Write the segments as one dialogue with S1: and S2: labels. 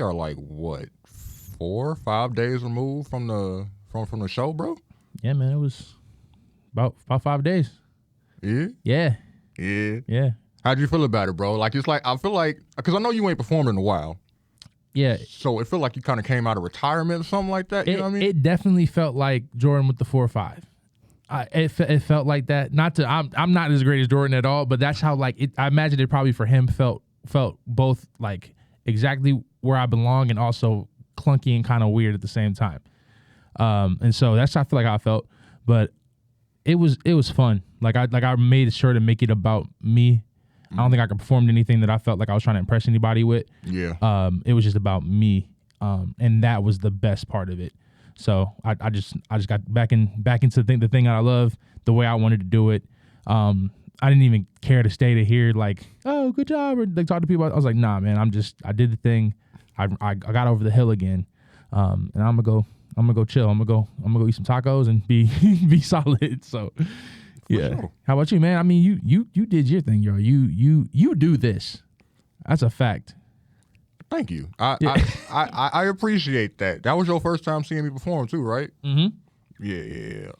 S1: are like what 4 or 5 days removed from the show, bro.
S2: Yeah, man, it was about 5 days.
S1: Yeah.
S2: Yeah.
S1: How'd you feel about it, bro? Like, it's like, I feel like, because I know you ain't performed in a while.
S2: Yeah.
S1: So it felt like you kind of came out of retirement or something like that. You know what I mean?
S2: It definitely felt like Jordan with the 4.5. It felt like that. I'm not as great as Jordan at all, but that's how I imagine it probably for him felt both like exactly where I belong and also clunky and kind of weird at the same time. And so that's how I feel like I felt, but it was fun. I made sure to make it about me. I don't think I could perform anything that I felt like I was trying to impress anybody with.
S1: Yeah.
S2: It was just about me. And that was the best part of it. So I just got back into the thing that I love, the way I wanted to do it. I didn't even care to stay to hear like, oh, good job, or like talk to people. I was like, nah, man, I did the thing. I got over the hill again. And I'm gonna go chill. I'm gonna go eat some tacos and be solid. So yeah.
S1: Sure.
S2: How about you, man? I mean, you did your thing, yo. You do this. That's a fact.
S1: Thank you. I appreciate that. That was your first time seeing me perform too, right?
S2: Mm-hmm.
S1: Yeah.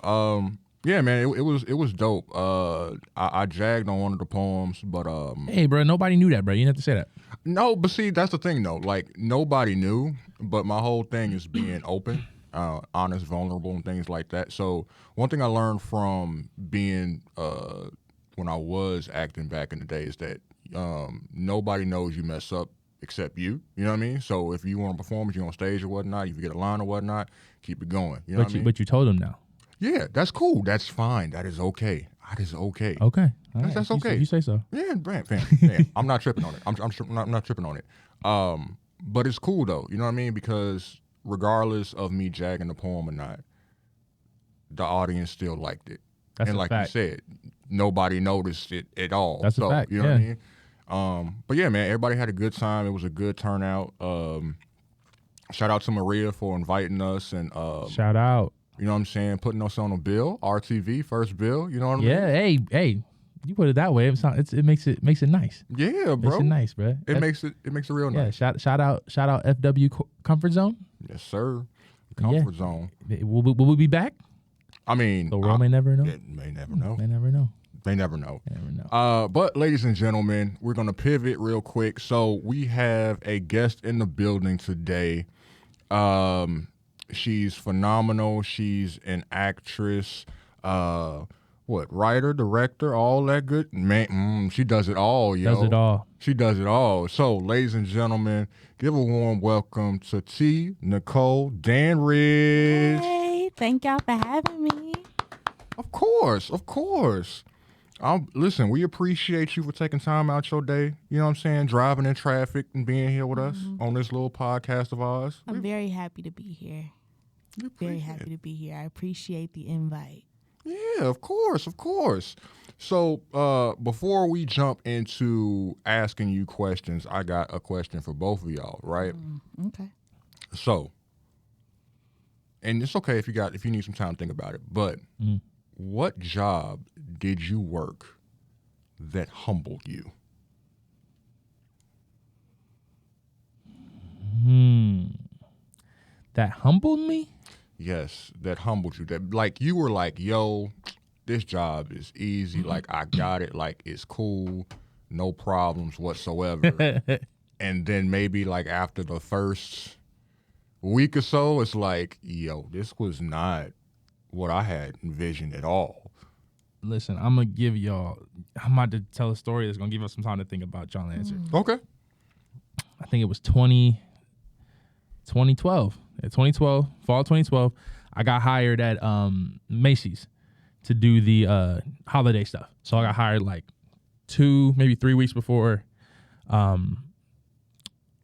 S1: Yeah, man. It was dope. I jagged on one of the poems, but
S2: Hey, bro. Nobody knew that, bro. You didn't have to say that.
S1: No, but see, that's the thing though. Like, nobody knew, but my whole thing is being open, honest, vulnerable, and things like that. So one thing I learned from being when I was acting back in the day is that nobody knows you mess up except you. You know what I mean? So if you want to perform, if you're on stage or whatnot, if you get a line or whatnot, keep it going. You know what I mean?
S2: But you told him now.
S1: Yeah, that's cool. That's fine. That is okay. That is okay.
S2: Okay.
S1: That's okay.
S2: You say so.
S1: Yeah, fam. I'm not tripping on it. I'm not tripping on it. But it's cool though. You know what I mean? Because regardless of me jagging the poem or not, the audience still liked it.
S2: That's
S1: and
S2: a
S1: like
S2: fact.
S1: you said, nobody noticed it at all.
S2: That's a fact.
S1: You know what I mean? But yeah, man, everybody had a good time. It was a good turnout. Shout out to Maria for inviting us and
S2: Shout out.
S1: you know what I'm saying, putting us on a bill, RTV, first bill, you know what I mean?
S2: Yeah, hey, you put it that way. It makes it nice.
S1: Yeah, bro.
S2: Makes it nice, bro.
S1: It makes it real nice.
S2: Yeah, shout out FW Comfort Zone.
S1: Yes, sir. Comfort zone.
S2: Will we be back?
S1: I mean,
S2: The world may never know.
S1: May never know.
S2: May never know.
S1: They never know.
S2: May never know.
S1: But ladies and gentlemen, we're gonna pivot real quick. So we have a guest in the building today. She's phenomenal. She's an actress, writer, director, all that good. Man, she does it all, yo.
S2: Does it all.
S1: She does it all. So, ladies and gentlemen, give a warm welcome to Ti Nicole Danridge.
S3: Hey, thank y'all for having me.
S1: Of course. Listen, we appreciate you for taking time out your day, you know what I'm saying, driving in traffic and being here with us on this little podcast of ours.
S3: I'm very happy to be here. Very happy to be here. I appreciate the invite.
S1: Yeah, of course. So before we jump into asking you questions, I got a question for both of y'all, right?
S3: Okay.
S1: So, and it's okay if you need some time to think about it, but what job did you work that humbled you?
S2: That humbled me?
S1: Yes, that humbled you. That like you were like, yo, this job is easy. Like I got it. Like it's cool. No problems whatsoever. And then maybe like after the first week or so, it's like, yo, this was not what I had envisioned at all.
S2: Listen, I'm about to tell a story that's going to give us some time to think about y'all answer.
S1: Okay.
S2: I think it was 2012. Yeah, 2012, fall 2012. I got hired at Macy's to do the holiday stuff. So I got hired like 2, maybe 3 weeks before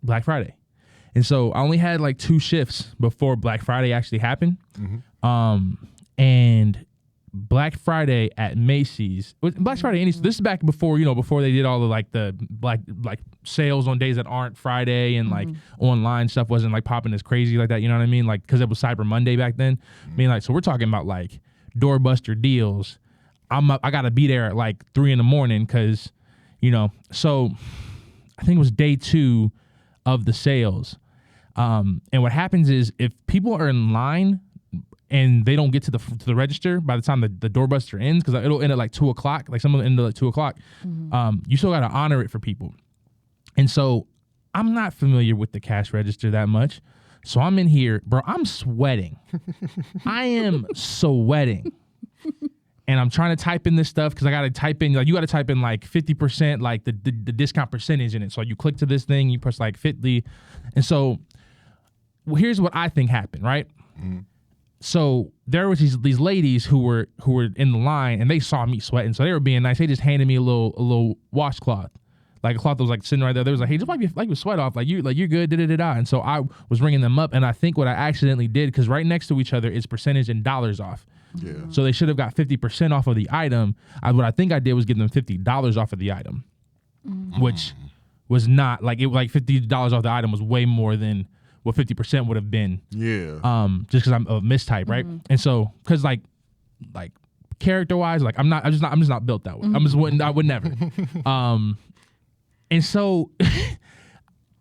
S2: Black Friday. And so I only had like 2 shifts before Black Friday actually happened. And Black Friday at Macy's, Black Friday, this is back before, before they did all the like the black sales on days that aren't Friday and like online stuff wasn't like popping as crazy like that. You know what I mean? Like, cause it was Cyber Monday back then. I mean, like, so we're talking about like doorbuster deals. I gotta be there at like 3 a.m. cause, so I think it was day 2 of the sales. And what happens is if people are in line and they don't get to the register by the time the doorbuster ends, because it'll end at like 2:00, like some of them end at like 2:00. You still got to honor it for people. And so I'm not familiar with the cash register that much. So I'm in here, bro, I'm sweating. I am sweating. And I'm trying to type in this stuff because I got to type in, like, you got to type in like 50%, like the discount percentage in it. So you click to this thing, you press like 50. And so here's what I think happened, right? So there was these ladies who were in the line, and they saw me sweating. So they were being nice. They just handed me a little washcloth. Like a cloth that was like sitting right there. They was like, hey, just wipe your sweat off. Like you're good, da-da-da-da. And so I was ringing them up, and I think what I accidentally did, because right next to each other is percentage and dollars off.
S1: Yeah.
S2: So they should have got 50% off of the item. What I think I did was give them $50 off of the item, which was not like $50 off the item was way more than what 50% would have been.
S1: Yeah.
S2: Just because I'm a mistype, right? And so because like character wise, like I'm just not built that way. I would never. And so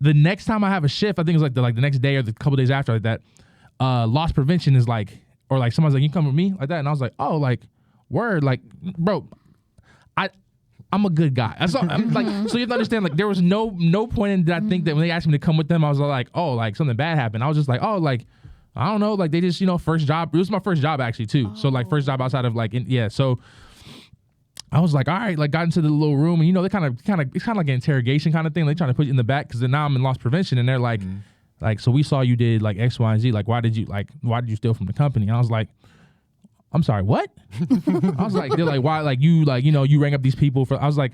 S2: the next time I have a shift, I think it's like the next day or the couple days after, like that, loss prevention is like, or like someone's like, you come with me like that, and I was like, oh, like word, like bro, I'm a good guy. That's all, I'm like, so you have to understand, like there was no point in that I think that when they asked me to come with them, I was like, oh, like something bad happened. I was just like, oh, like I don't know, like they just first job. It was my first job actually too. So like first job outside of like so. I was like, all right, like got into the little room, and they kind of it's kind of like an interrogation kind of thing. They trying to put you in the back because then now I'm in loss prevention, and they're like, so we saw you did like X, Y, and Z. Like, why did you steal from the company? And I was like, I'm sorry, what? I was like, they're like, why? Like you rang up these people for. I was like,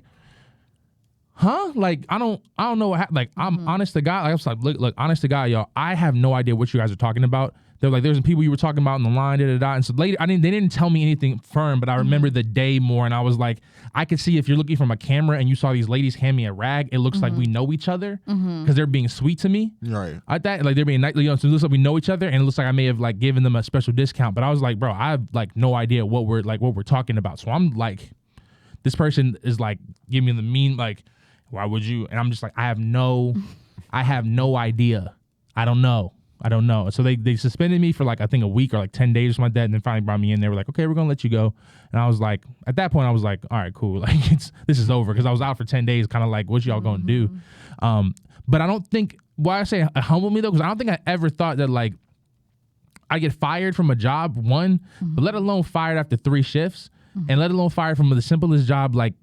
S2: huh? Like I don't know what happened. Like I'm honest to God. Like, I was like, look, honest to God, y'all, I have no idea what you guys are talking about. They're like, there's some people you were talking about in the line, da-da-da. And so later, they didn't tell me anything firm, but I remember the day more, and I was like, I could see if you're looking from a camera and you saw these ladies hand me a rag, it looks like we know each other because they're being sweet to me.
S1: Right.
S2: I thought like they're being nice, so it looks like we know each other, and it looks like I may have like given them a special discount. But I was like, bro, I have like no idea what we're talking about. So I'm like, this person is like giving me the mean, like, why would you? And I'm just like, I have no idea. I don't know. So they suspended me for like, I think a week or like 10 days or something like that. And then finally brought me in. They were like, okay, we're going to let you go. And I was like, at that point I was like, all right, cool. Like this is over. Cause I was out for 10 days, kind of like, what y'all going to do? But I don't think, why I say it humbled me though, cause I don't think I ever thought that like I get fired from a job, but let alone fired after 3 shifts, and let alone fired from the simplest job, like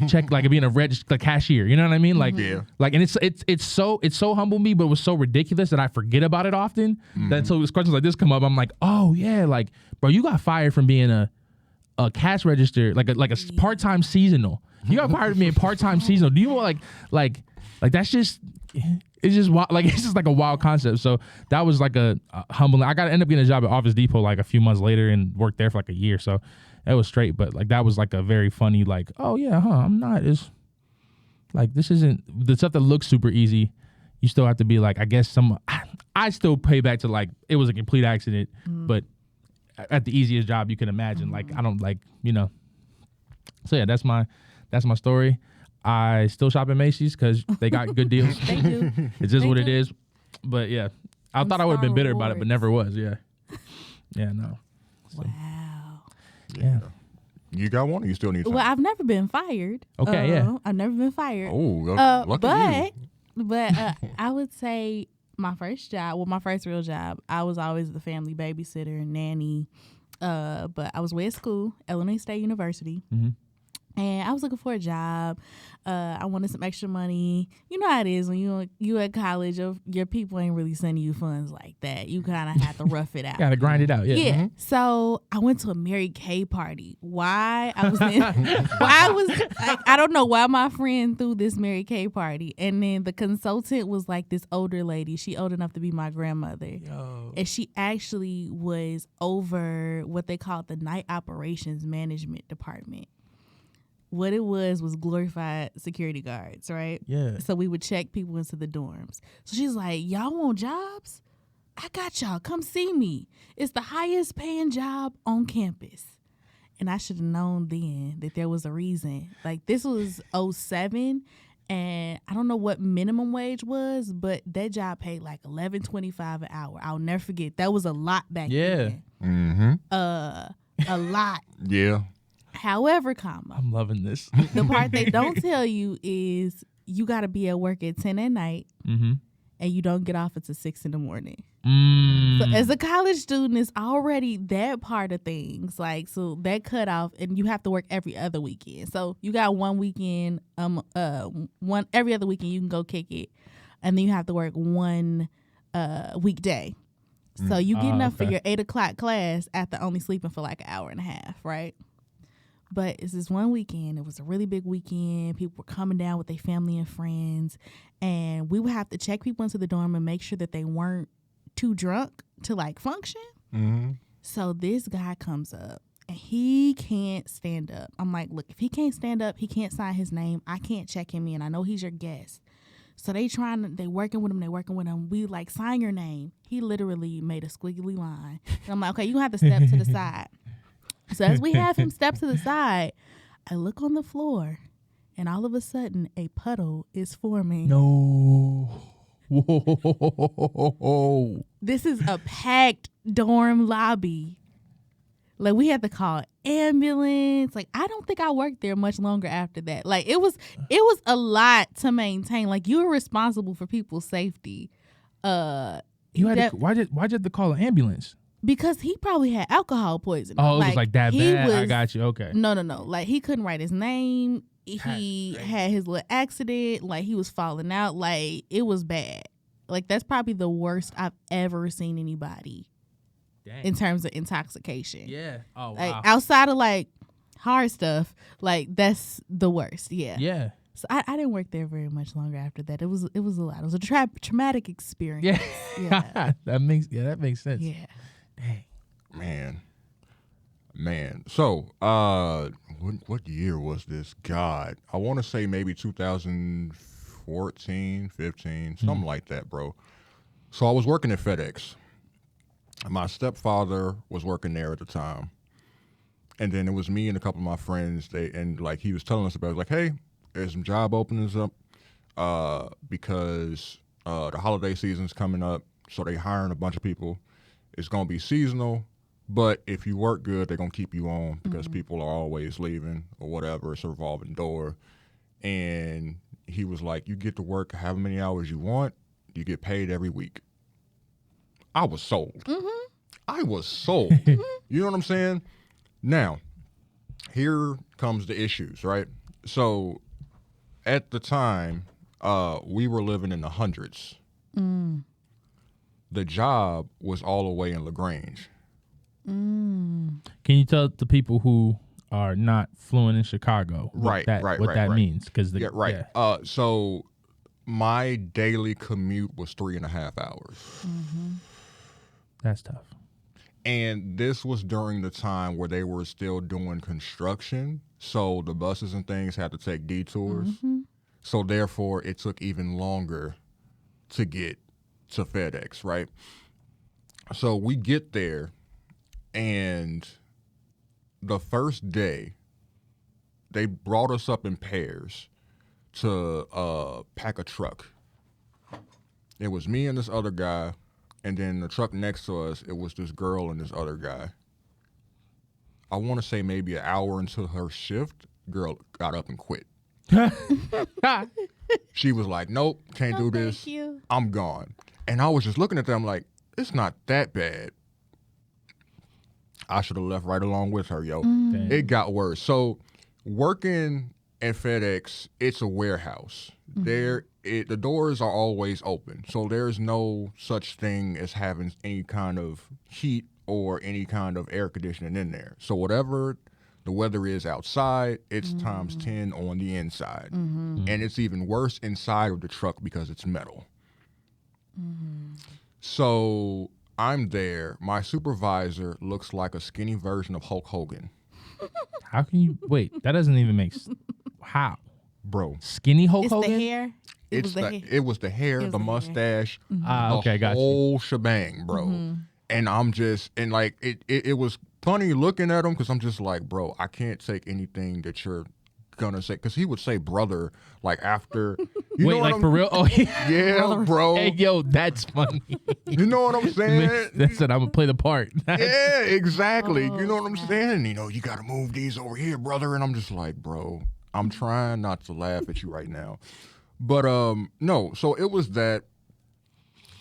S2: check, like being a cashier, you know what I mean? Like, like, and it's so humbled me, but it was so ridiculous that I forget about it often. That until questions like this come up, I'm like, oh yeah, like, bro, you got fired from being a cash register, like a part-time seasonal. You got fired from being part-time seasonal. Do you want like that's just, it's just wild, like it's just like a wild concept. So that was like a humbling. I got to end up getting a job at Office Depot like a few months later and worked there for like a year. So that was straight, but like that was like a very funny, like, oh yeah, I'm not as like, this isn't the stuff that looks super easy. You still have to be like, I guess I still pay back to like it was a complete accident, but at the easiest job you can imagine. Like I don't like, So yeah, that's my story. I still shop at Macy's because they got good deals.
S3: They do.
S2: It's just
S3: They
S2: what
S3: do.
S2: it is. But yeah, I thought I would have been bitter about it, but never was. Yeah. Yeah, no. So,
S3: Wow.
S2: yeah.
S1: You got one or you still need time?
S3: Well, I've never been fired.
S2: Okay, yeah.
S3: I've never been fired.
S1: Oh, lucky you.
S3: But I would say my first real job, I was always the family babysitter, nanny. But I was way at school, Illinois State University. And I was looking for a job. I wanted some extra money. You know how it is when you at college, your people ain't really sending you funds like that. You kind of have to rough it out.
S2: Gotta grind it out. Yeah.
S3: Yeah. So I went to a Mary Kay party. Why? I don't know why my friend threw this Mary Kay party. And then the consultant was like this older lady. She old enough to be my grandmother.
S2: Yo.
S3: And she actually was over what they called the night operations management department. What it was glorified security guards, right?
S2: Yeah.
S3: So we would check people into the dorms. So she's like, y'all want jobs? I got y'all. Come see me. It's the highest paying job on campus. And I should have known then that there was a reason. Like this was 2007. And I don't know what minimum wage was, but that job paid like $11.25 an hour. I'll never forget. That was a lot back then.
S1: Mm-hmm.
S3: A lot.
S1: Yeah.
S3: However, comma,
S2: I'm loving this.
S3: the part they don't tell you is you got to be at work at 10 at night,
S2: Mm-hmm.
S3: and you don't get off until 6 in the morning.
S2: Mm.
S3: So as a college student, it's already that part of things. Like, so that cut off, and you have to work every other weekend. So you got one weekend, every other weekend you can go kick it, and then you have to work one weekday. So you getting up for
S2: okay.
S3: your 8 o'clock class after only sleeping for like an hour and a half, right? But it's this one weekend. It was a really big weekend. People were coming down with their family and friends, and we would have to check people into the dorm and make sure that they weren't too drunk to like function.
S1: Mm-hmm.
S3: So this guy comes up and he can't stand up. I'm like, look, if he can't stand up, he can't sign his name. I can't check him in. I know he's your guest. So they working with him. We like, sign your name. He literally made a squiggly line. And I'm like, okay, you gonna have to step to the side. So as we have him step to the side, I look on the floor, and all of a sudden a puddle is forming.
S2: No. Whoa.
S3: This is a packed dorm lobby. Like, we had to call ambulance. Like, I don't think I worked there much longer after that. Like, it was a lot to maintain. Like, you were responsible for people's safety.
S2: You had why did you have to call an ambulance?
S3: Because he probably had alcohol poisoning.
S2: Oh, it was like that bad. I got you. Okay.
S3: No. Like, he couldn't write his name. He had his little accident. Like, he was falling out. Like, it was bad. Like, that's probably the worst I've ever seen anybody.
S2: Dang.
S3: In terms of intoxication.
S2: Yeah. Oh, wow.
S3: Like, outside of like hard stuff, like, that's the worst. Yeah.
S2: Yeah.
S3: So I didn't work there very much longer after that. It was a lot. It was a traumatic experience.
S2: Yeah. that makes sense.
S3: Yeah.
S2: Dang.
S1: Man. So, what year was this? God, I want to say maybe 2014, 15, something like that, bro. So I was working at FedEx. My stepfather was working there at the time. And then it was me and a couple of my friends. He was telling us about it, like, hey, there's some job openings up because the holiday season's coming up. So they hiring a bunch of people. It's going to be seasonal. But if you work good, they're going to keep you on because people are always leaving or whatever. It's a revolving door. And he was like, you get to work however many hours you want. You get paid every week. I was sold.
S3: Mm-hmm.
S1: I was sold. You know what I'm saying? Now, here comes the issues, right? So at the time, we were living in the hundreds.
S3: Mm.
S1: The job was all the way in LaGrange.
S3: Mm.
S2: Can you tell the people who are not fluent in Chicago what that means? Because
S1: So my daily commute was 3.5 hours.
S3: Mm-hmm.
S2: That's tough.
S1: And this was during the time where they were still doing construction, so the buses and things had to take detours.
S3: Mm-hmm.
S1: So therefore, it took even longer to get to FedEx, right? So we get there, and the first day, they brought us up in pairs to pack a truck. It was me and this other guy, and then the truck next to us, it was this girl and this other guy. I want to say maybe an hour into her shift, girl got up and quit. She was like, nope, can't do this.
S3: Thank you.
S1: I'm gone. And I was just looking at them like, it's not that bad. I should have left right along with her, yo.
S2: Dang.
S1: It got worse. So working at FedEx, it's a warehouse. The doors are always open. So there's no such thing as having any kind of heat or any kind of air conditioning in there. So whatever the weather is outside, it's times 10 on the inside. And it's even worse inside of the truck because it's metal. So I'm there. My supervisor looks like a skinny version of Hulk Hogan.
S2: How can you wait? That doesn't even make how,
S1: Bro.
S2: Skinny Hulk
S3: It's
S2: Hogan.
S3: the hair. It was the hair.
S1: It was the hair, the mustache,
S2: Okay, got
S1: the
S2: you.
S1: whole shebang, bro. And I'm just, and like, it was funny looking at him because I'm just like, bro, I can't take anything that you're gonna say, because he would say brother like after. You
S2: Wait,
S1: know what
S2: like for real? Oh yeah.
S1: Yeah, bro.
S2: Hey, yo, that's funny.
S1: You know what I'm saying?
S2: That's it. I'm gonna play the part.
S1: Yeah, exactly. You know what I'm
S3: snap.
S1: saying? You know, you got to move these over here, brother. And I'm just like, bro, I'm trying not to laugh at you right now. But no, so it was that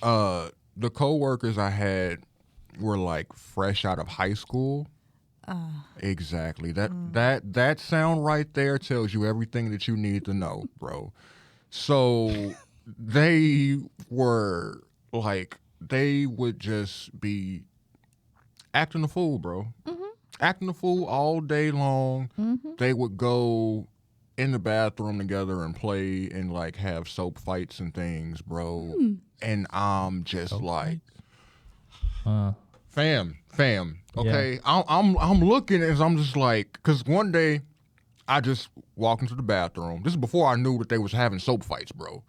S1: the coworkers I had were like fresh out of high school. Exactly. That sound right there tells you everything that you need to know, bro. So they were like, they would just be acting a fool, bro. Acting a fool all day long. They would go in the bathroom together and play and like have soap fights and things, bro. And I'm just like, fam. Okay, I'm looking as I'm just like, because one day I just walked into the bathroom. This is before I knew that they was having soap fights, bro.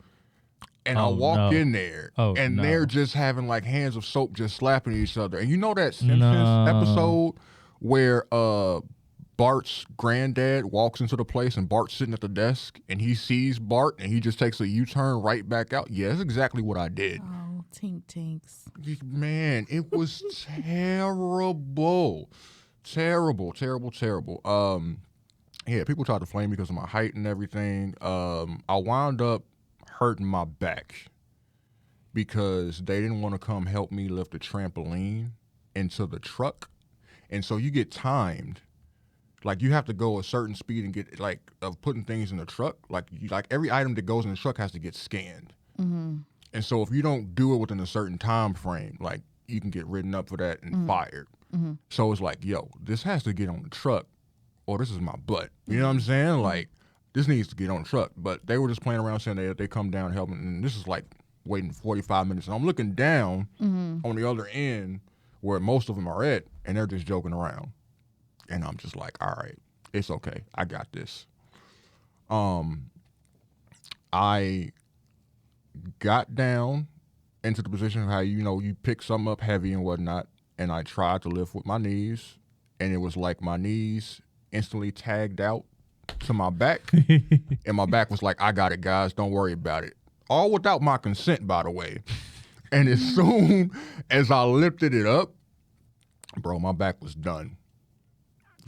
S1: And I walked in there, and they're just having like hands of soap just slapping each other. And you know that Simpsons episode where Bart's granddad walks into the place and Bart's sitting at the desk and he sees Bart and he just takes a U-turn right back out? Yeah, that's exactly what I did.
S3: Oh, tink tinks.
S1: Man, it was terrible. Terrible. Yeah, people tried to flame me because of my height and everything. I wound up hurting my back because they didn't want to come help me lift a trampoline into the truck. And so you get timed. Like you have to go a certain speed and get like of putting things in the truck. Like every item that goes in the truck has to get scanned. And so if you don't do it within a certain time frame, like you can get written up for that and fired. So it's like, yo, this has to get on the truck or this is my butt. You know what I'm saying? Like this needs to get on the truck. But they were just playing around saying they come down and help me. And this is like waiting 45 minutes. And I'm looking down on the other end where most of them are at and they're just joking around. And I'm just like, all right, it's okay. I got this. I got down into the position of how, you know, you pick something up heavy and whatnot, and I tried to lift with my knees, and it was like my knees instantly tagged out to my back, and my back was like, I got it, guys, don't worry about it. All without my consent, by the way. And as soon as I lifted it up, bro, my back was done.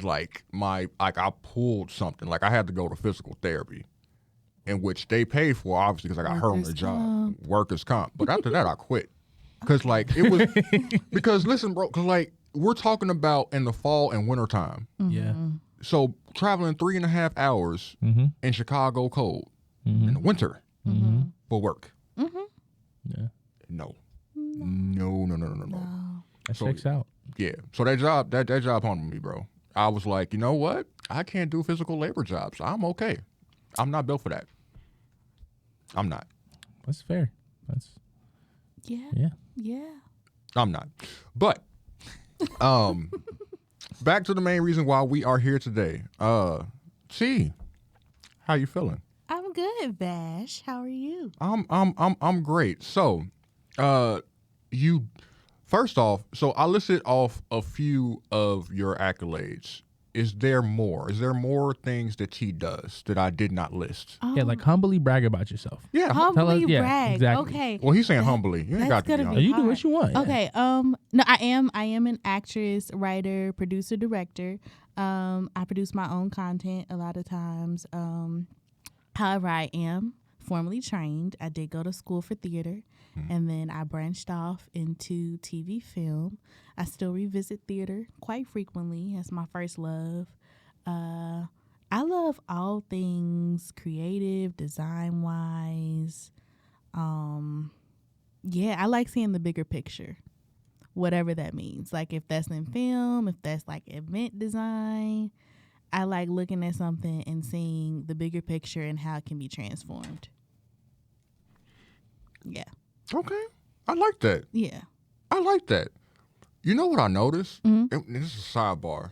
S1: Like I pulled something. Like I had to go to physical therapy, in which they paid for, obviously, because I got hurt on the job, workers' comp. But after that, I quit, because like it was because listen, bro, because like we're talking about in the fall and winter time.
S2: Yeah.
S1: So traveling 3.5 hours in Chicago cold in the winter for work.
S2: Yeah.
S1: No.
S2: That
S1: So-
S2: checks out.
S1: Yeah. So that job haunted me, bro. I was like, you know what? I can't do physical labor jobs. I'm okay. I'm not built for that. I'm not.
S2: That's fair. That's
S3: Yeah.
S1: I'm not. But back to the main reason why we are here today. T, how you feeling?
S3: I'm good, Vash. How are you?
S1: I'm great. So, you first off, so I listed off a few of your accolades. Is there more? Is there more things that T does that I did not list?
S2: Yeah, like humbly brag about yourself.
S1: Yeah.
S3: Humbly
S2: yeah,
S3: brag.
S2: exactly.
S3: Okay.
S1: Well, he's saying humbly. You ain't
S3: that's
S1: got to be
S3: gonna
S1: humble.
S2: You do
S3: hard.
S2: what you want. Yeah.
S3: Okay. No, I am an actress, writer, producer, director. I produce my own content a lot of times. However, I am formally trained. I did go to school for theater, and then I branched off into TV film. I still revisit theater quite frequently as my first love. I love all things creative, design wise. Yeah, I like seeing the bigger picture, whatever that means. Like if that's in film, if that's like event design, I like looking at something and seeing the bigger picture and how it can be transformed. Yeah.
S1: Okay. I like that.
S3: Yeah.
S1: I like that. You know what I noticed?
S3: Mm-hmm.
S1: And this is a sidebar.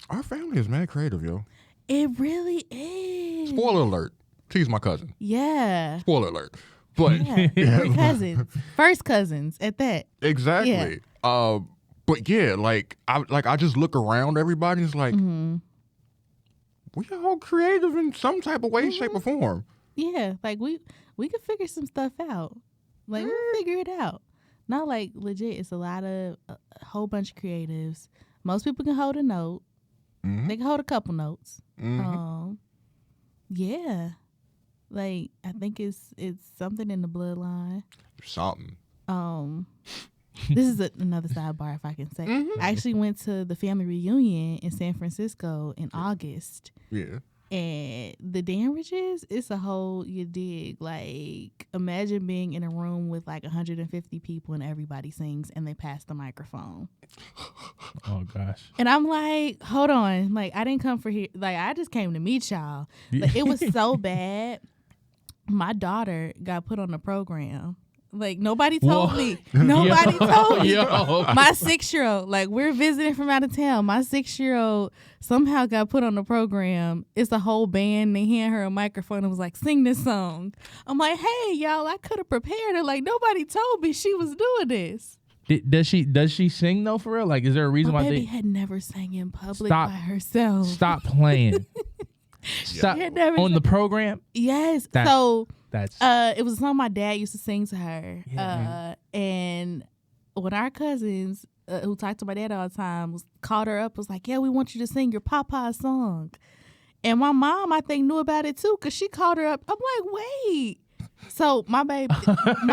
S1: Our family is mad creative, yo.
S3: It really is.
S1: Spoiler alert. T's my cousin.
S3: Yeah.
S1: Spoiler alert. But
S3: Yeah. We're cousins. First cousins at that.
S1: exactly. But yeah, like I just look around everybody and it's like, we all creative in some type of way, shape, or form.
S3: Yeah, like we could figure some stuff out. Like we'll figure it out. Not like legit. It's a whole bunch of creatives. Most people can hold a note.
S1: Mm-hmm.
S3: They can hold a couple notes.
S1: Mm-hmm.
S3: Yeah. Like I think it's something in the bloodline.
S1: Something.
S3: This is another sidebar, if I can say.
S1: Mm-hmm.
S3: I actually went to the family reunion in San Francisco in August.
S1: Yeah.
S3: And the Danridges, it's a whole, you dig. Like, imagine being in a room with like 150 people and everybody sings and they pass the microphone.
S2: Oh, gosh.
S3: And I'm like, hold on. Like, I didn't come for here. Like, I just came to meet y'all. Like, it was so bad. My daughter got put on the program. Like, nobody told me. Nobody told me. My 6-year-old, like, we're visiting from out of town. My 6-year-old somehow got put on the program. It's a whole band. They hand her a microphone and was like, sing this song. I'm like, hey, y'all, I could have prepared her. Like, nobody told me she was doing this.
S2: Does she sing, though, for real? Like, is there a reason
S3: My
S2: why
S3: baby
S2: they
S3: had never sang in public by herself.
S2: Stop playing. Stop on the program?
S3: Yes. It was a song my dad used to sing to her. Yeah. And when our cousins who talked to my dad all the time called her up, was like, yeah, we want you to sing your Papa's song. And my mom, I think, knew about it too, because she called her up. I'm like, wait. So my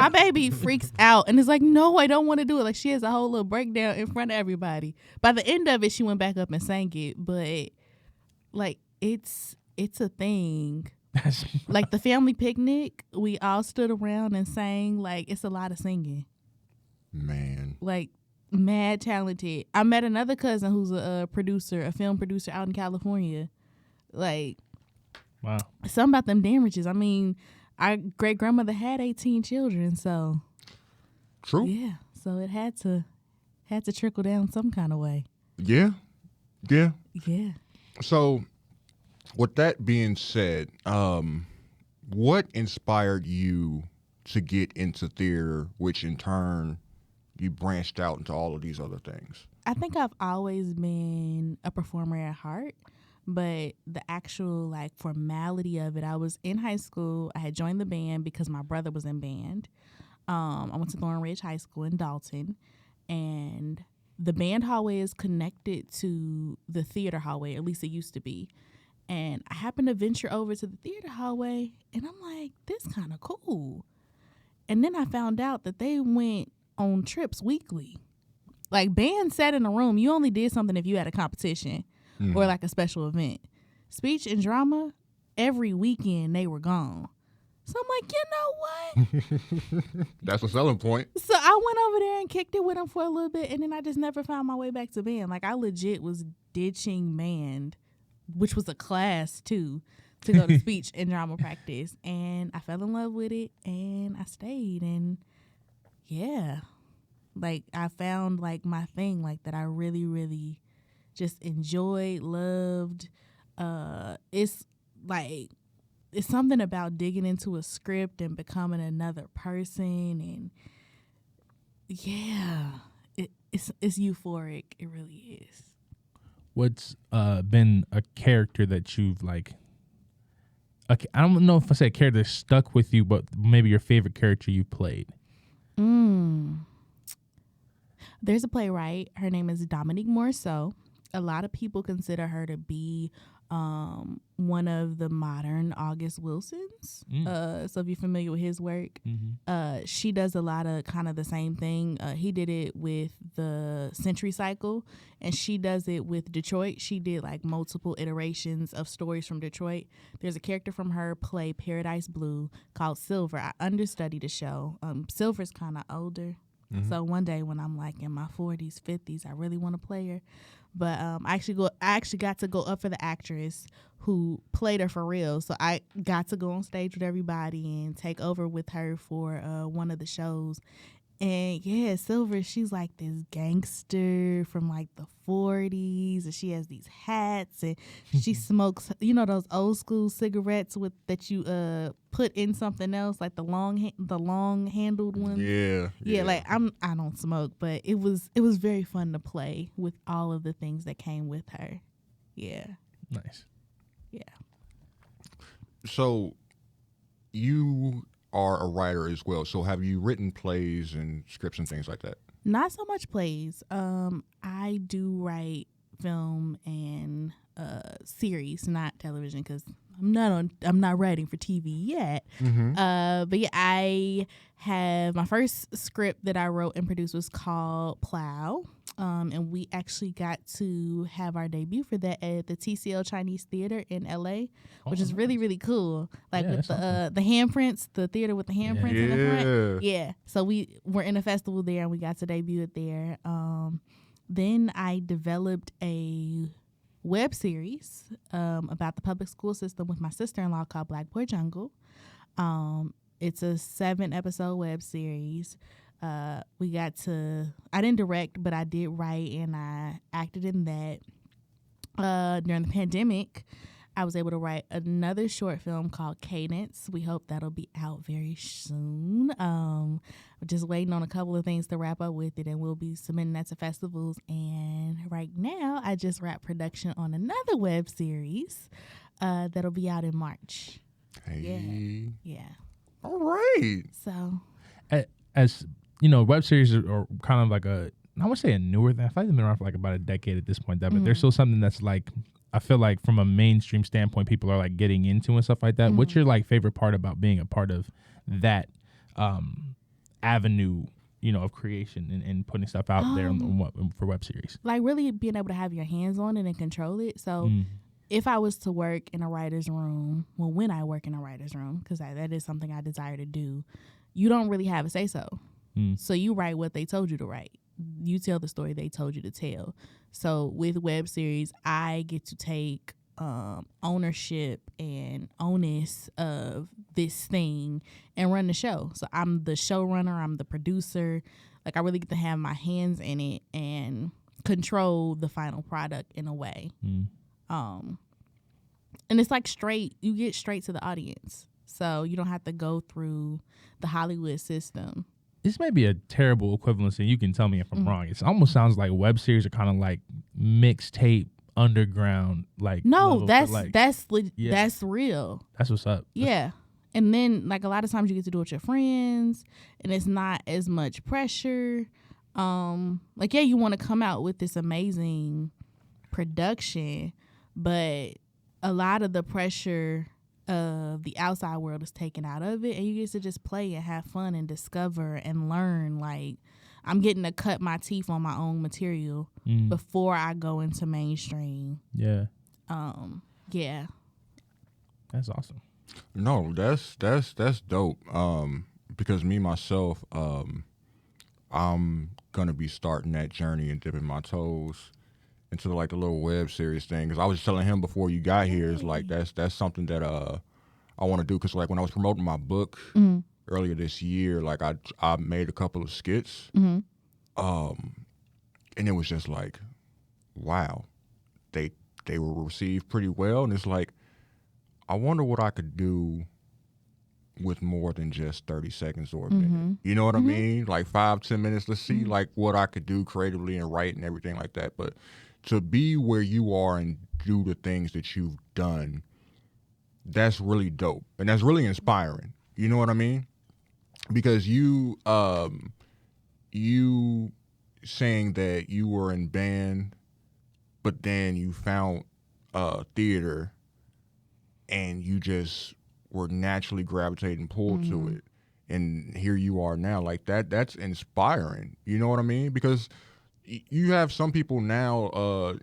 S3: baby freaks out and is like, no, I don't want to do it. Like, she has a whole little breakdown in front of everybody. By the end of it, she went back up and sang it. But like, it's a thing. Like the family picnic, we all stood around and sang. Like, it's a lot of singing.
S1: Man.
S3: Like, mad talented. I met another cousin who's a film producer out in California. Like,
S2: wow.
S3: Something about them Danridges. I mean, our great grandmother had 18 children, so
S1: true.
S3: Yeah. So it had to trickle down some kind of way.
S1: Yeah. Yeah.
S3: Yeah.
S1: So with that being said, what inspired you to get into theater, which in turn you branched out into all of these other things?
S3: I think I've always been a performer at heart, but the actual like formality of it, I was in high school. I had joined the band because my brother was in band. I went to Thornridge High School in Dalton, and the band hallway is connected to the theater hallway, at least it used to be. And I happened to venture over to the theater hallway, and I'm like, this kind of cool. And then I found out that they went on trips weekly. Like, band sat in a room. You only did something if you had a competition or like a special event. Speech and drama, every weekend they were gone. So I'm like, you know what?
S1: That's a selling point.
S3: So I went over there and kicked it with them for a little bit, and then I just never found my way back to band. Like, I legit was ditching band, which was a class too, to go to speech and drama practice. And I fell in love with it, and I stayed. And yeah, like, I found like my thing, like, that I really, really just enjoyed, loved. It's something about digging into a script and becoming another person, and yeah, it's euphoric. It really is.
S2: What's been a character that you've like? Okay, I don't know if I say a character that stuck with you, but maybe your favorite character you played.
S3: There's a playwright. Her name is Dominique Morceau. A lot of people consider her to be one of the modern August Wilsons. So if you're familiar with his work, she does a lot of kind of the same thing. He did it with the Century Cycle, and she does it with Detroit. She did like multiple iterations of stories from Detroit. There's a character from her play Paradise Blue called Silver. I understudied the show. Silver's kind of older. So one day when I'm like in my 40s, 50s, I really want to play her. But I actually got to go up for the actress who played her for real. So I got to go on stage with everybody and take over with her for one of the shows. And yeah, Silver, she's like this gangster from like the 40s, and she has these hats, and she smokes, you know, those old school cigarettes that you put in something else, like the long handled ones. Yeah. Like I don't smoke, but it was very fun to play with all of the things that came with her. Yeah.
S2: Nice.
S3: Yeah.
S1: So you are a writer as well. So have you written plays and scripts and things like that?
S3: Not so much plays. I do write film and series, not television, because I'm not writing for TV yet. But yeah, I have my first script that I wrote and produced was called Plow. And we actually got to have our debut for that at the TCL Chinese Theater in LA, which is really, really cool. Like with the handprints, the theater with the handprints in the front. Yeah. So we were in a festival there and we got to debut it there. Then I developed a web series about the public school system with my sister-in-law called Black Boy Jungle. It's a 7-episode web series. I didn't direct, but I did write and I acted in that. During the pandemic, I was able to write another short film called Cadence. We hope that'll be out very soon. We're just waiting on a couple of things to wrap up with it, and we'll be submitting that to festivals. And right now, I just wrapped production on another web series that'll be out in March.
S1: Hey.
S3: Yeah.
S1: All right.
S3: So,
S2: as you know, web series are kind of like I would say a newer thing. I feel like they've been around for like about a decade at this point. But there's still something that's like, I feel like from a mainstream standpoint, people are like getting into and stuff like that. What's your like favorite part about being a part of that avenue, of creation and putting stuff out there for web series?
S3: Like really being able to have your hands on it and control it. So if I was to work in a writer's room, when I work in a writer's room, because that is something I desire to do, you don't really have a say-so. So you write what they told you to write. You tell the story they told you to tell. So with web series, I get to take ownership and onus of this thing and run the show. So I'm the showrunner, I'm the producer. Like I really get to have my hands in it and control the final product in a way. And it's like you get straight to the audience. So you don't have to go through the Hollywood system.
S2: This may be a terrible equivalency. You can tell me if I'm wrong. It almost sounds like web series are kind of like mixtape underground. Like
S3: no, that's real.
S2: That's what's up.
S3: Yeah, and then like a lot of times you get to do it with your friends, and it's not as much pressure. Like you want to come out with this amazing production, but a lot of the pressure of the outside world is taken out of it, and you get to just play and have fun and discover and learn. Like I'm getting to cut my teeth on my own material before I go into mainstream.
S2: Yeah.
S3: Yeah.
S2: That's awesome.
S1: No, that's dope. Because me myself, I'm gonna be starting that journey and dipping my toes into like the little web series thing. Because I was telling him before you got here, is like that's something that I want to do. Because like when I was promoting my book earlier this year, like I made a couple of skits, and it was just like, wow, they were received pretty well, and it's like, I wonder what I could do with more than just 30 seconds or a minute. You know what I mean? Like 5-10 minutes. Let's see like what I could do creatively and write and everything like that. But to be where you are and do the things that you've done, that's really dope. And that's really inspiring. You know what I mean? Because you saying that you were in band, but then you found theater and you just were naturally gravitating pulled to it. And here you are now. Like that's inspiring. You know what I mean? Because you have some people now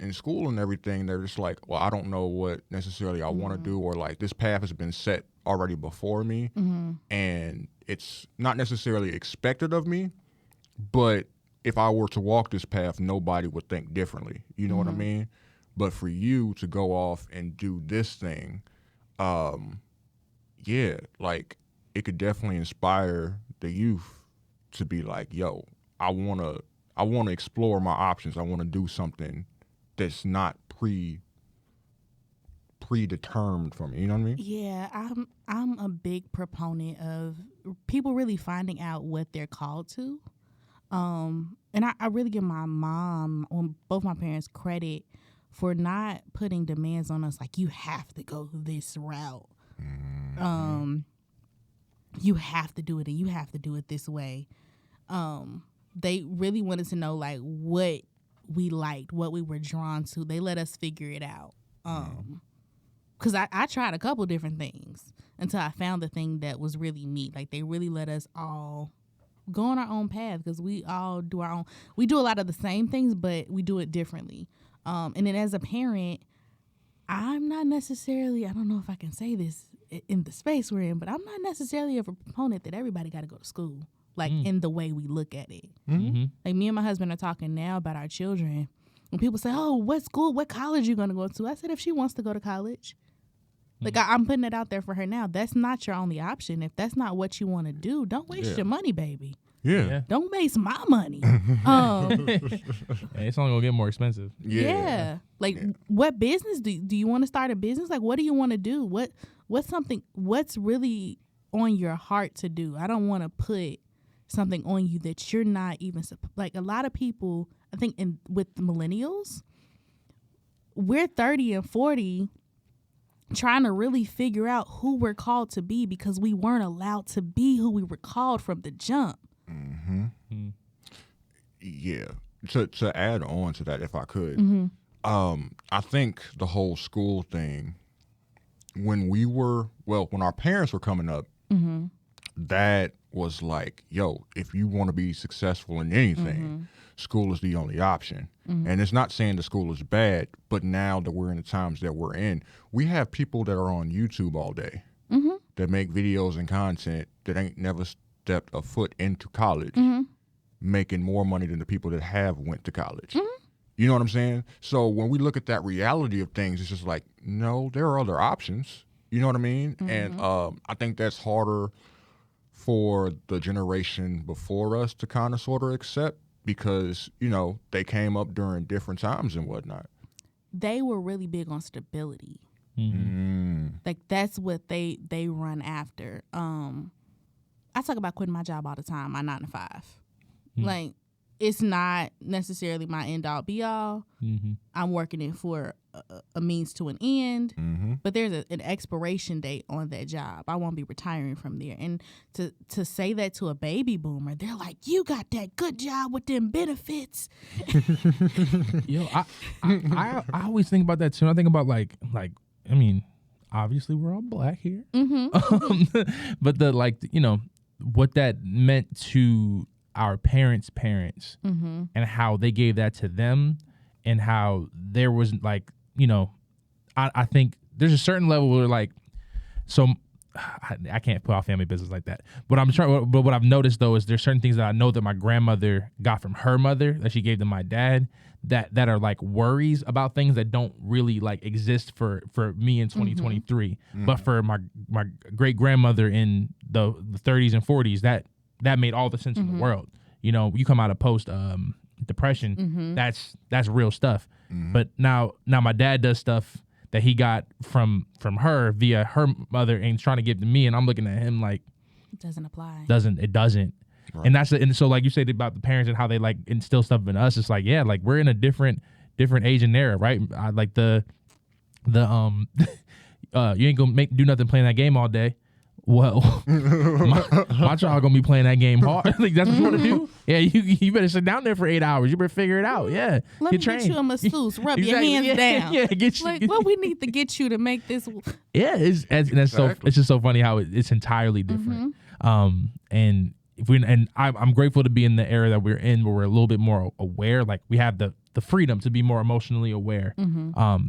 S1: in school and everything, they're just like, well, I don't know what necessarily I want to do, or like this path has been set already before me, and it's not necessarily expected of me, but if I were to walk this path, nobody would think differently. You know what I mean? But for you to go off and do this thing, yeah, like it could definitely inspire the youth to be like, yo, I wanna explore my options. I wanna do something that's not predetermined for me. You know what I mean?
S3: Yeah, I'm a big proponent of people really finding out what they're called to. And I really give my mom, both my parents, credit for not putting demands on us like you have to go this route. You have to do it and you have to do it this way. They really wanted to know like what we liked, what we were drawn to. They let us figure it out. Because I tried a couple different things until I found the thing that was really me. Like they really let us all go on our own path because we all do our own. We do a lot of the same things, but we do it differently. And then as a parent, I'm not necessarily, I don't know if I can say this in the space we're in, but I'm not necessarily a proponent that everybody got to go to school, like in the way we look at it. Like me and my husband are talking now about our children. When people say, oh, what school, what college you going to go to? I said, if she wants to go to college. Like, I'm putting it out there for her now. That's not your only option. If that's not what you want to do, don't waste your money, baby.
S1: Yeah.
S3: Don't waste my money.
S2: It's only gonna get more expensive.
S1: Yeah.
S3: Like, what business do you want to start a business? Like, what do you want to do? What's really on your heart to do? I don't want to put something on you that you're not even like. A lot of people, I think, with the millennials, we're 30 and 40. Trying to really figure out who we're called to be because we weren't allowed to be who we were called from the jump.
S1: Yeah. To add on to that, if I could, I think the whole school thing, when our parents were coming up, that was like, yo, if you want to be successful in anything, school is the only option. And it's not saying the school is bad, but now that we're in the times that we're in, we have people that are on YouTube all day that make videos and content that ain't never stepped a foot into college, making more money than the people that have went to college. You know what I'm saying? So when we look at that reality of things, it's just like, no, there are other options. You know what I mean? And I think that's harder for the generation before us to kind of sort of accept because, you know, they came up during different times and whatnot.
S3: They were really big on stability. Like that's what they run after. I talk about quitting my job all the time, my 9 to 5. Like it's not necessarily my end all be all. I'm working it for a means to an end, but there's an expiration date on that job. I won't be retiring from there. And to say that to a baby boomer, they're like, you got that good job with them benefits.
S2: Yo, I always think about that too. I think about like I mean, obviously we're all black here, but the like you know what that meant to our parents' parents and how they gave that to them and how there was like, you know, I think there's a certain level where like, so I can't put off family business like that. But what I've noticed though is there's certain things that I know that my grandmother got from her mother that she gave to my dad that are like worries about things that don't really like exist for me in 2023, but for my great grandmother in the 30s and 40s that made all the sense in the world. You know, you come out of post depression, that's real stuff. But now my dad does stuff that he got from her via her mother and trying to give to me, and I'm looking at him like
S3: It doesn't apply.
S2: It doesn't. Right. And so like you said about the parents and how they like instill stuff in us, it's like, yeah, like we're in a different age and era, right? I like the you ain't gonna do nothing playing that game all day. Well, my child gonna be playing that game hard. Like that's what you want to do. Yeah, you better sit down there for 8 hours. You better figure it out. Yeah,
S3: let me get you a masseuse. Rub your hands down.
S2: Yeah, get you.
S3: Like what we need to get you to make this.
S2: Yeah, it's just so funny how it's entirely different. And I'm grateful to be in the era that we're in, where we're a little bit more aware. Like we have the freedom to be more emotionally aware.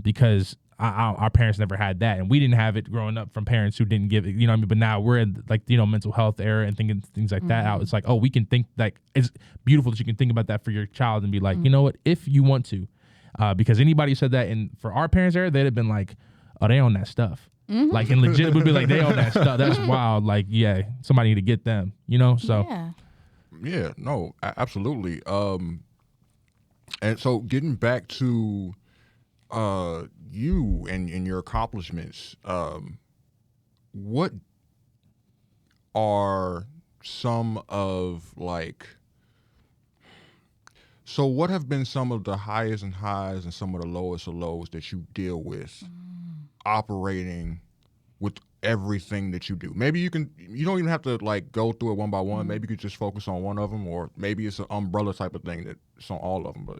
S2: Because our parents never had that, and we didn't have it growing up from parents who didn't give it, you know what I mean? But now we're in like, you know, mental health era and thinking things like that out. It's like, oh, we can think, like, it's beautiful that you can think about that for your child and be like, you know what, if you want to, because anybody said that, and for our parents era, they'd have been like, oh, they own that stuff. Like, and legit would be like, they own that stuff. That's wild. Like, yeah, somebody need to get them, you know? So
S1: yeah, no, absolutely. And so getting back to you and your accomplishments, what are some of So, what have been some of the highest and highs and some of the lowest of lows that you deal with operating with everything that you do? Maybe you don't even have to like go through it one by one. Maybe you could just focus on one of them, or maybe it's an umbrella type of thing that's on all of them. But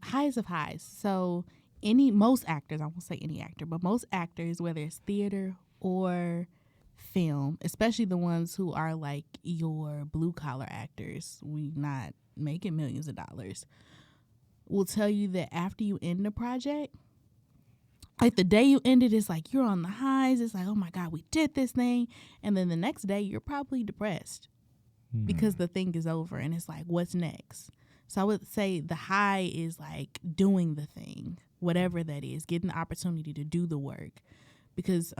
S3: Highs of highs. So most actors, I won't say any actor, but most actors, whether it's theater or film, especially the ones who are like your blue collar actors, we not making millions of dollars, will tell you that after you end the project, like the day you end it, it's like you're on the highs. It's like, oh my God, we did this thing. And then the next day, you're probably depressed because the thing is over. And it's like, what's next? So I would say the high is like doing the thing, whatever that is, getting the opportunity to do the work. Because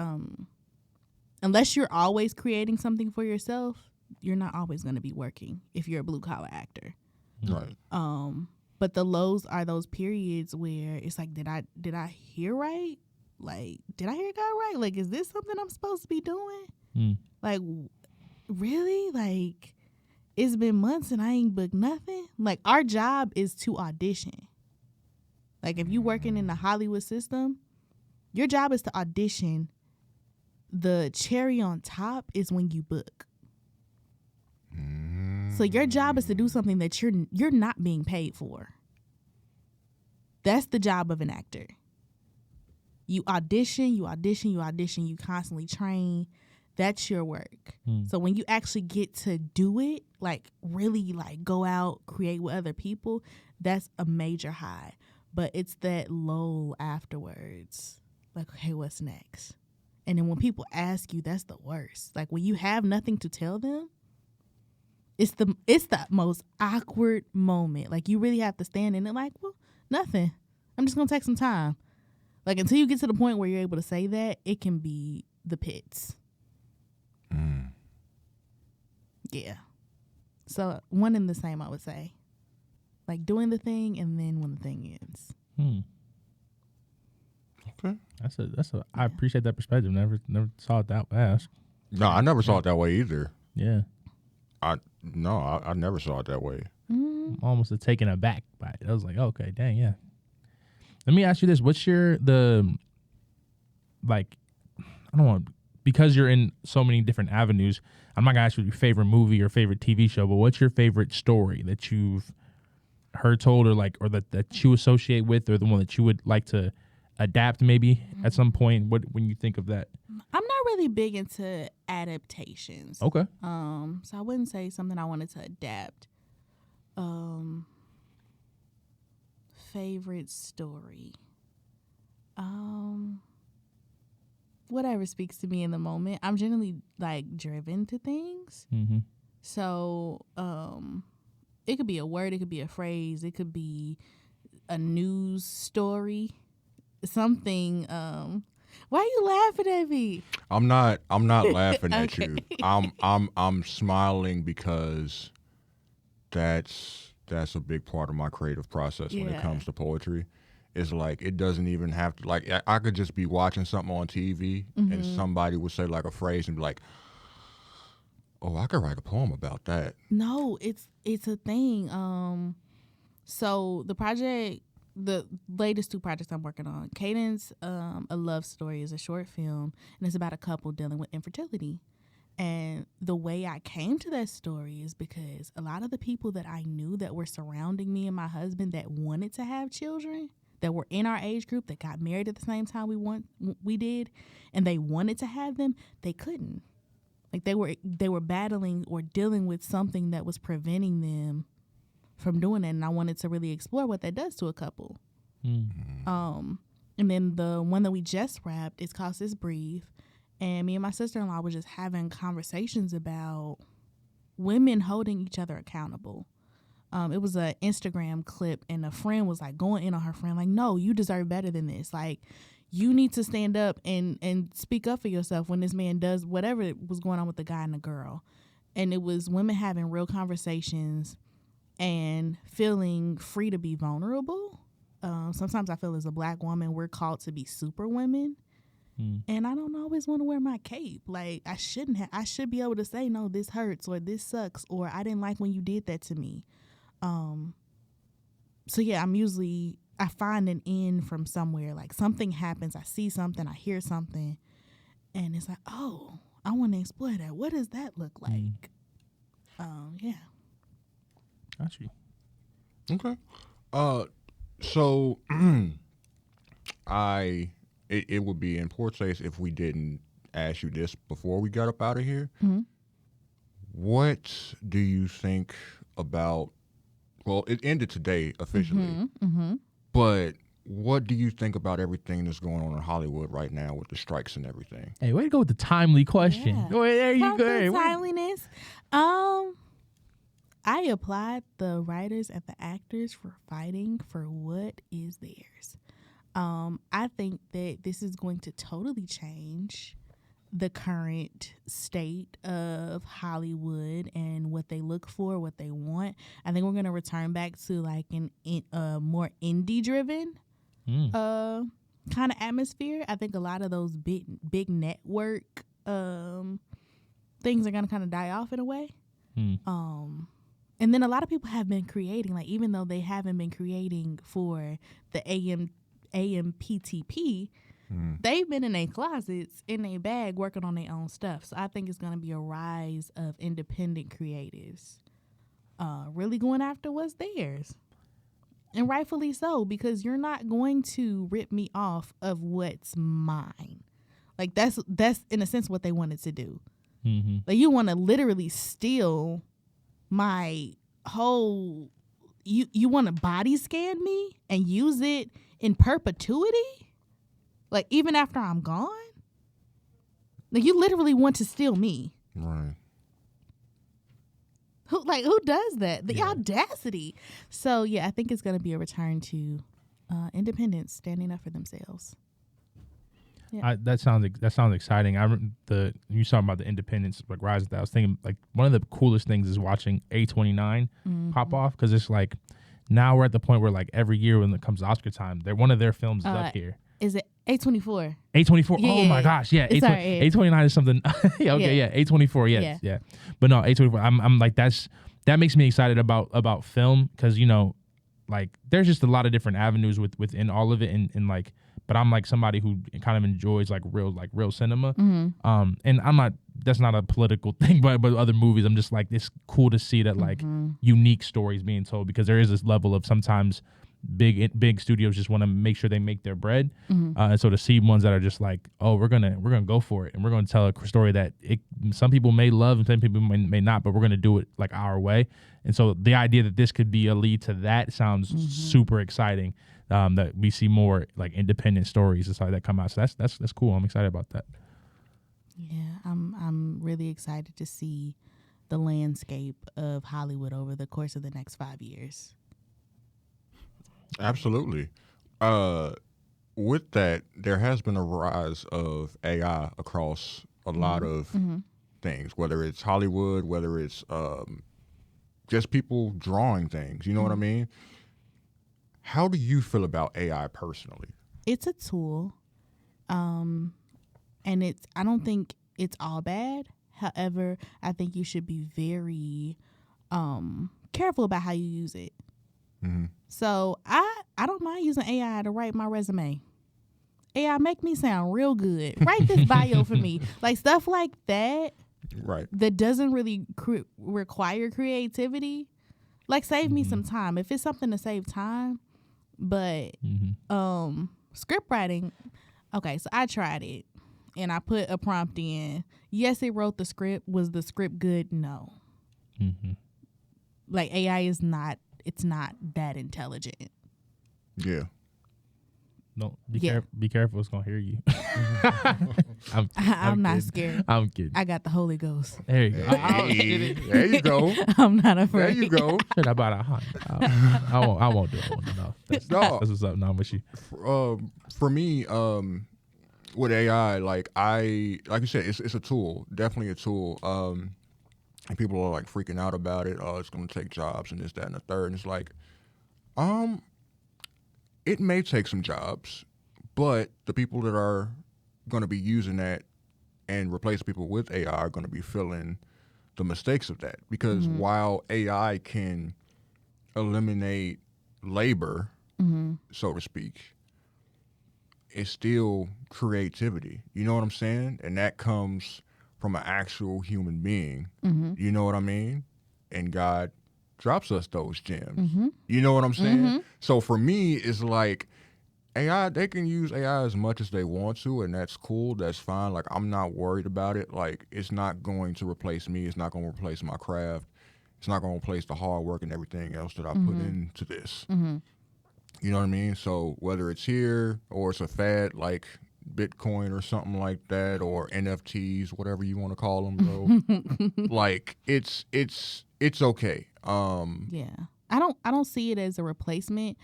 S3: unless you're always creating something for yourself, you're not always going to be working if you're a blue collar actor.
S1: right.
S3: But the lows are those periods where it's like, did I hear right? Like, did I hear God right? Like, is this something I'm supposed to be doing? Like, really? Like, it's been months and I ain't booked nothing. Like, our job is to audition. Like, if you working in the Hollywood system, your job is to audition. The cherry on top is when you book. So your job is to do something that you're not being paid for. That's the job of an actor. You audition, you constantly train. That's your work. So when you actually get to do it, like really like go out, create with other people, that's a major high. But it's that low afterwards. Like, okay, what's next? And then when people ask you, that's the worst. Like when you have nothing to tell them, it's the most awkward moment. Like you really have to stand in it like, well, nothing. I'm just gonna take some time. Like until you get to the point where you're able to say that, it can be the pits. Yeah. So one and the same, I would say. Like doing the thing and then when the thing ends.
S1: Okay.
S3: Yeah.
S2: I appreciate that perspective. Never saw it that way.
S1: No, I never saw it that way either.
S2: Yeah.
S1: I never saw it that way.
S2: I'm almost taken aback by it. I was like, okay, dang, yeah. Let me ask you this. What's because you're in so many different avenues, I'm not going to ask you your favorite movie or favorite TV show, but what's your favorite story that you've heard told or that you associate with, or the one that you would like to adapt maybe at some point? When you think of that?
S3: I'm not really big into adaptations.
S2: Okay.
S3: So I wouldn't say something I wanted to adapt. Favorite story. Whatever speaks to me in the moment. I'm generally like driven to things. So it could be a word, it could be a phrase, it could be a news story, something. Why are you laughing at me?
S1: I'm not laughing at
S3: Okay.
S1: you. I'm smiling because that's a big part of my creative process when it
S3: Yeah.
S1: comes to poetry. It's like it doesn't even have to, like I could just be watching something on TV and somebody would say like a phrase and be like, oh, I could write a poem about that.
S3: No, it's a thing. So the latest two projects I'm working on, Cadence, A Love Story, is a short film, and it's about a couple dealing with infertility. And the way I came to that story is because a lot of the people that I knew that were surrounding me and my husband that wanted to have children, that were in our age group, that got married at the same time we did, and they wanted to have them, they couldn't. Like they were battling or dealing with something that was preventing them from doing that, and I wanted to really explore what that does to a couple. And then the one that we just wrapped is called Sis Breathe, and me and my sister-in-law were just having conversations about women holding each other accountable. It was an Instagram clip, and a friend was like going in on her friend, like, no, you deserve better than this. Like, you need to stand up and speak up for yourself when this man does whatever was going on with the guy and the girl. And it was women having real conversations and feeling free to be vulnerable. Sometimes I feel as a Black woman, we're called to be super women. And I don't always want to wear my cape. Like, I should be able to say, no, this hurts, or this sucks, or I didn't like when you did that to me. So yeah, I find an end from somewhere. Like something happens, I see something, I hear something, and it's like, oh, I want to explore that. What does that look like? Yeah.
S2: Got you.
S1: Okay. So it would be in poor taste if we didn't ask you this before we got up out of here.
S3: Mm-hmm.
S1: What do you think about? Well, it ended today officially,
S3: Mm-hmm.
S1: but what do you think about everything that's going on in Hollywood right now with the strikes and everything?
S2: Hey, way to go with the timely question.
S3: Yeah.
S2: Go, there you go. Hey,
S3: Timeliness. I applaud the writers and the actors for fighting for what is theirs. I think that this is going to totally change the current state of Hollywood and what they look for, what they want. I think we're going to return back to like an more indie driven kind of atmosphere. I think a lot of those big network things are going to kind of die off in a way. And then a lot of people have been creating, like even though they haven't been creating for the AMPTP, they've been in their closets, in their bag, working on their own stuff. So I think it's going to be a rise of independent creatives really going after what's theirs. And rightfully so, because you're not going to rip me off of what's mine. Like that's in a sense what they wanted to do.
S2: Mm-hmm.
S3: Like you want to literally steal my whole, you want to body scan me and use it in perpetuity? Like even after I'm gone? Like you literally want to steal me.
S1: Right.
S3: Who does that? The audacity. So yeah, I think it's going to be a return to independence, standing up for themselves. Yeah.
S2: That sounds exciting. I remember you talking about the independence, like rise. That I was thinking, like one of the coolest things is watching A29 pop off, because it's like now we're at the point where like every year when it comes to Oscar time, one of their films is up here.
S3: Is it A24?
S2: A24.
S3: Yeah,
S2: oh my gosh, yeah. A29 is something. Okay, yeah. A24. Yes, yeah. But no, A24. I'm like that makes me excited about film, because like there's just a lot of different avenues within all of it, and like. But I'm like somebody who kind of enjoys like real cinema. And I'm not. That's not a political thing, but other movies, I'm just like, it's cool to see that like unique stories being told, because there is this level of sometimes big studios just want to make sure they make their bread, and so to see ones that are just like, oh, we're gonna go for it, and we're gonna tell a story that some people may love and some people may not, but we're gonna do it like our way. And so the idea that this could be a lead to that sounds super exciting. That we see more like independent stories and stuff like that come out. So that's cool. I'm excited about that.
S3: Yeah, I'm really excited to see the landscape of Hollywood over the course of the next 5 years.
S1: Absolutely. With that, there has been a rise of AI across a lot of things, whether it's Hollywood, whether it's just people drawing things. You know what I mean? How do you feel about AI personally?
S3: It's a tool, and I don't think it's all bad. However, I think you should be very careful about how you use it. So I don't mind using AI to write my resume. AI, make me sound real good. Write this bio for me. Like stuff like that.
S1: Right.
S3: That doesn't really require creativity. Like save me some time. If it's something to save time. But script writing, okay, so I tried it and I put a prompt in. Yes, it wrote the script. Was the script good? No. Like AI is not, it's not that intelligent.
S1: Yeah.
S2: No, be careful, it's gonna hear you.
S3: I'm not scared.
S2: I'm kidding.
S3: I got the Holy Ghost.
S2: There you go.
S1: Hey, there you go.
S3: I'm not afraid.
S1: There you go.
S2: Shit, about 100. I won't do it. No, that's what's up. No, I'm with you.
S1: For me, with AI, like you said, it's a tool, definitely a tool. And people are like freaking out about it. Oh, it's gonna take jobs and this, that, and the third. And it's like, it may take some jobs, but the people that are going to be using that and replace people with AI are going to be feeling the mistakes of that. Because while AI can eliminate labor, so to speak, it's still creativity. You know what I'm saying? And that comes from an actual human being. You know what I mean? And God drops us those gems. You know what I'm saying? So for me, it's like AI, they can use AI as much as they want to, and that's cool. That's fine. Like, I'm not worried about it. Like, it's not going to replace me. It's not going to replace my craft. It's not going to replace the hard work and everything else that I put into this. You know what I mean? So whether it's here or it's a fad like Bitcoin or something like that, or NFTs, whatever you want to call them, bro, like it's okay.
S3: Yeah. I don't see it as a replacement.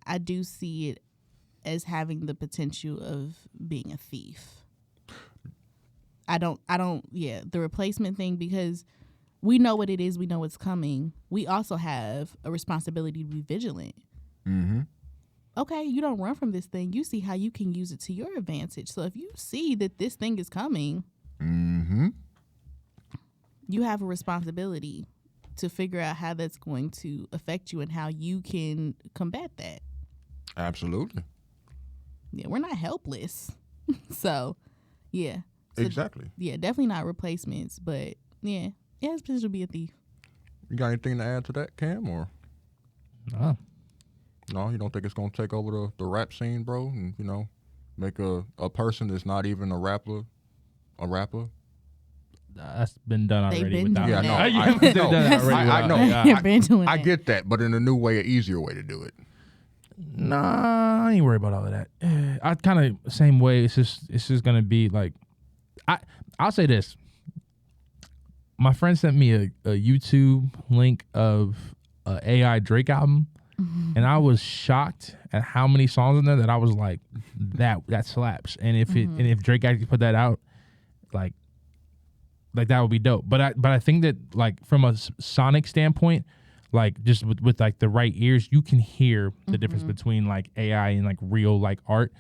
S3: I do see it as having the potential of being a thief. The replacement thing, because we know what it is, we know what's coming. We also have a responsibility to be vigilant. Okay, you don't run from this thing. You see how you can use it to your advantage. So if you see that this thing is coming, you have a responsibility to figure out how that's going to affect you and how you can combat that.
S1: Absolutely.
S3: Yeah, we're not helpless. So, yeah.
S1: Exactly.
S3: Yeah, definitely not replacements, but yeah, it's potential to be a thief.
S1: You got anything to add to that, Cam, or? No, you don't think it's going to take over the rap scene, bro, and, you know, make a person that's not even a rapper?
S2: That's been done already.
S3: They've been doing
S1: Yeah, no,
S3: that.
S1: I know.
S3: They've been doing
S1: I
S3: that.
S1: get that, but in a new way, an easier way to do it.
S2: Nah, I ain't worried about all of that. I kind of same way. It's just gonna be like, I'll say this. My friend sent me a YouTube link of a AI Drake album, and I was shocked at how many songs in there that I was like, that slaps. And if Drake actually put that out, like that would be dope. But I think that, like, from a sonic standpoint, like, just with like the right ears, you can hear the difference between like AI and like real like art,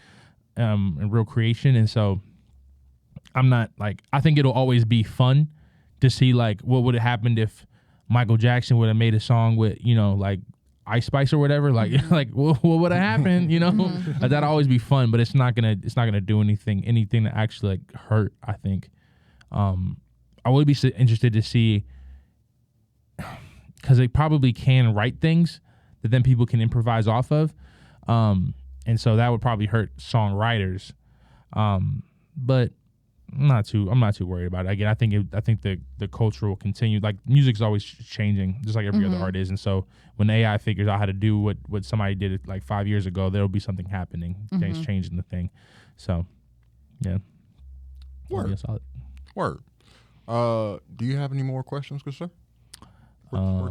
S2: and real creation. And so I'm not like, I think it'll always be fun to see like what would have happened if Michael Jackson would have made a song with, you know, like Ice Spice or whatever. Like like what would have happened? You know, like, that'd always be fun, but it's not gonna do anything to actually like hurt. I think. I would be interested to see, because they probably can write things that then people can improvise off of, and so that would probably hurt songwriters. But I'm not too worried about it. Again, I think the culture will continue. Like, music's always changing, just like every other art is. And so when AI figures out how to do what somebody did like 5 years ago, there'll be something happening, things changing the thing. So, yeah.
S1: Word. Word. Do you have any more questions, good sir?
S2: I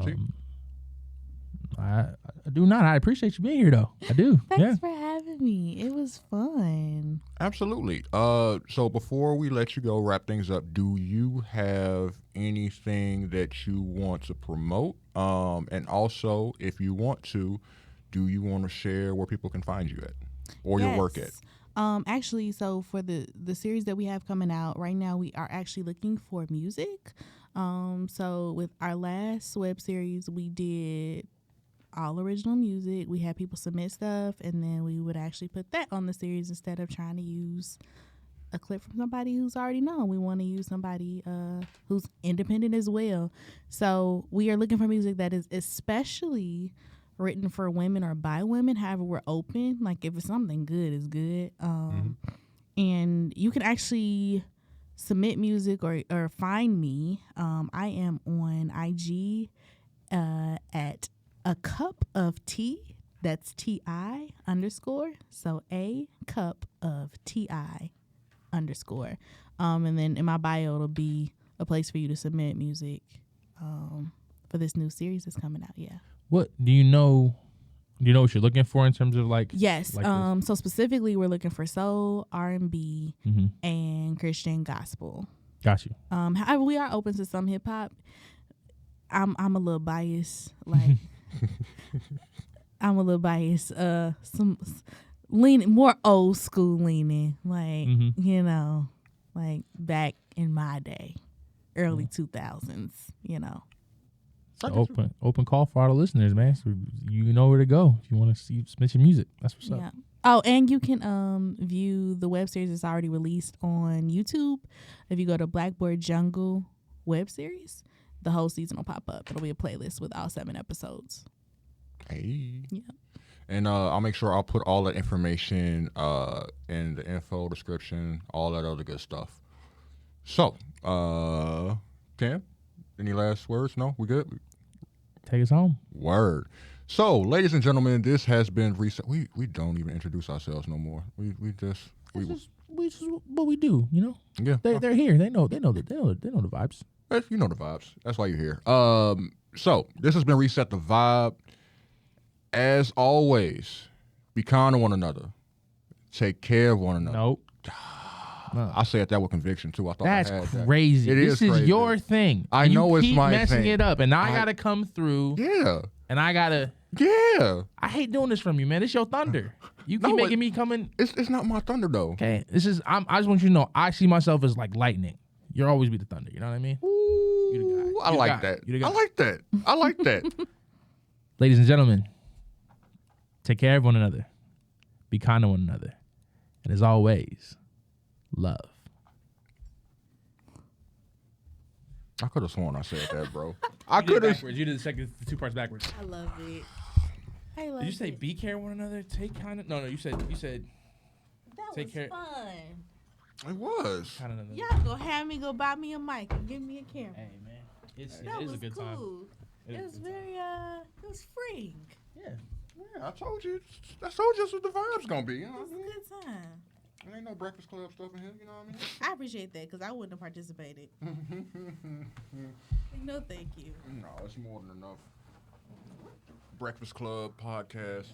S2: do not. I appreciate you being here, though. I do.
S3: Thanks for having me. It was fun.
S1: Absolutely. So before we let you go, wrap things up, do you have anything that you want to promote? And also, if you want to, do you want to share where people can find you at or your work at?
S3: Actually, so for the series that we have coming out right now, we are actually looking for music. So with our last web series, we did all original music. We had people submit stuff, and then we would actually put that on the series instead of trying to use a clip from somebody who's already known. We want to use somebody who's independent as well. So we are looking for music that is especially written for women or by women. However, we're open. Like, if it's something good, it's good. And you can actually submit music or find me. I am on IG at a cup of tea. That's TI _. So a cup of TI _. And then in my bio, it'll be a place for you to submit music for this new series that's coming out. Yeah.
S2: What do you know? Do you know what you're looking for in terms of like?
S3: Yes.
S2: Like
S3: so specifically, we're looking for soul, R&B, and Christian gospel.
S2: Got you.
S3: However, we are open to some hip hop. I'm a little biased. Like, I'm a little biased. Some leaning more old school leaning. Like, you know, like back in my day, early 2000s. You know.
S2: Open call for all the listeners, man. So you know where to go if you want to submit your music. That's what's up.
S3: Oh, and you can view the web series that's already released on YouTube. If you go to Blackboard Jungle web series, the whole season will pop up. It'll be a playlist with all 7 episodes.
S1: Hey.
S3: Yeah.
S1: And I'll make sure I'll put all that information in the info description, all that other good stuff. So, Cam, any last words? No, we good?
S2: Take us home.
S1: Word. So, ladies and gentlemen, this has been reset. We don't even introduce ourselves no more. We just
S2: what we do, you know.
S1: Yeah,
S2: they're here. They know the vibes.
S1: You know the vibes. That's why you're here. So this has been Reset the Vibe. As always, be kind to one another. Take care of one another.
S2: Nope.
S1: I said that with conviction too. I thought
S2: that's
S1: I had
S2: crazy.
S1: That.
S2: This is
S1: crazy.
S2: your thing.
S1: I know it's my thing.
S2: You keep messing it up, and I gotta come through.
S1: Yeah.
S2: And I gotta.
S1: Yeah.
S2: I hate doing this from you, man. It's your thunder. You keep making me come in.
S1: It's not my thunder though.
S2: Okay. I just want you to know I see myself as like lightning. You'll always be the thunder. You know what I mean?
S1: Ooh,
S2: you the guy.
S1: I like that. I like that. I like that.
S2: Ladies and gentlemen, take care of one another. Be kind to one another. And as always, love.
S1: I could have sworn I said that, bro. I could have.
S2: You did the 2 parts backwards.
S3: I love it.
S2: Did you say be care one another? Take kind of. No. You said.
S3: That
S2: take
S3: was
S2: care.
S3: Fun.
S1: It was.
S3: Y'all gonna have me go buy me a mic and give me a camera.
S2: Hey man, it is a good
S3: cool.
S2: time.
S3: It was very it was freeing.
S2: Yeah.
S1: Yeah, I told you that's what the vibe's gonna be. You know
S3: It was
S1: what I
S3: a
S1: mean?
S3: good time.
S1: There ain't no Breakfast Club stuff in here. You know what I mean?
S3: I appreciate that because I wouldn't have participated. No, thank you.
S1: No, it's more than enough. Breakfast Club podcast.